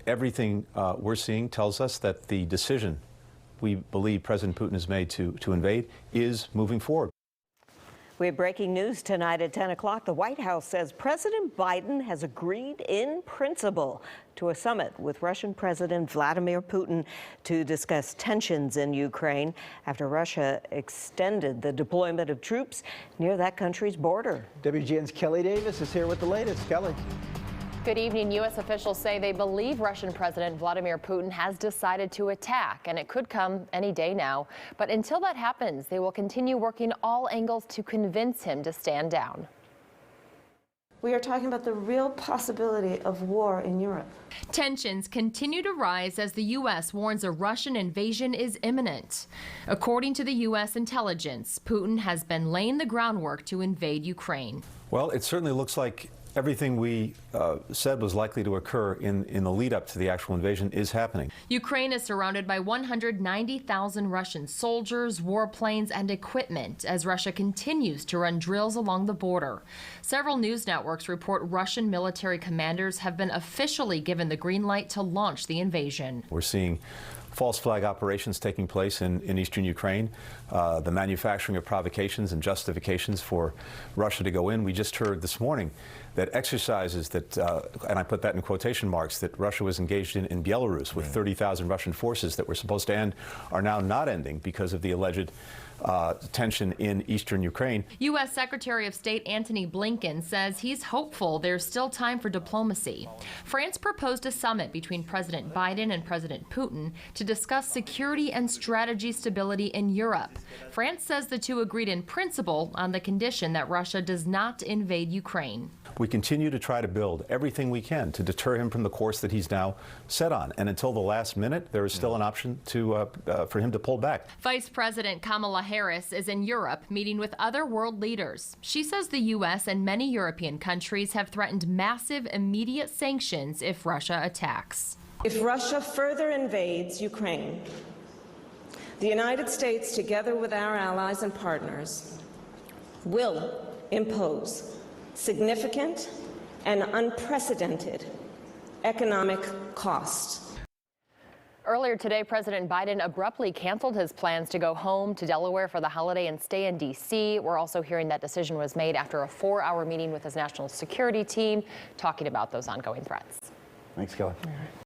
everything we're seeing tells us that the decision we believe President Putin has made to invade is moving forward. We have breaking news tonight at 10 o'clock. The White House says President Biden has agreed in principle to a summit with Russian President Vladimir Putin to discuss tensions in Ukraine after Russia extended the deployment of troops near that country's border. WGN's Kelly Davis is here with the latest. Kelly. Good evening. U.S. officials say they believe Russian President Vladimir Putin has decided to attack, and it could come any day now. But until that happens, they will continue working all angles to convince him to stand down. We are talking about the real possibility of war in Europe. Tensions continue to rise as the U.S. warns a Russian invasion is imminent. According to the U.S. intelligence, Putin has been laying the groundwork to invade Ukraine. Well, it certainly looks like everything we said was likely to occur in the lead up to the actual invasion is happening. Ukraine is surrounded by 190,000 Russian soldiers, warplanes, and equipment as Russia continues to run drills along the border. Several news networks report Russian military commanders have been officially given the green light to launch the invasion. We're seeing false flag operations taking place in eastern Ukraine, the manufacturing of provocations and justifications for Russia to go in. We just heard this morning that exercises that, and I put that in quotation marks, that Russia was engaged in Belarus with 30,000 Russian forces that were supposed to end are now not ending because of the alleged tension in eastern Ukraine. U.S. Secretary of State Antony Blinken says he's hopeful there's still time for diplomacy. France proposed a summit between President Biden and President Putin to discuss security and strategy stability in Europe. France says the two agreed in principle on the condition that Russia does not invade Ukraine. We continue to try to build everything we can to deter him from the course that he's now set on. And until the last minute, there is still an option for him to pull back. Vice President Kamala Harris is in Europe meeting with other world leaders. She says the U.S. and many European countries have threatened massive immediate sanctions if Russia attacks. If Russia further invades Ukraine, the United States, together with our allies and partners, will impose significant and unprecedented economic cost. Earlier today, President Biden abruptly canceled his plans to go home to Delaware for the holiday and stay in D.C. We're also hearing that decision was made after a 4-hour meeting with his national security team, talking about those ongoing threats. Thanks, Kelly.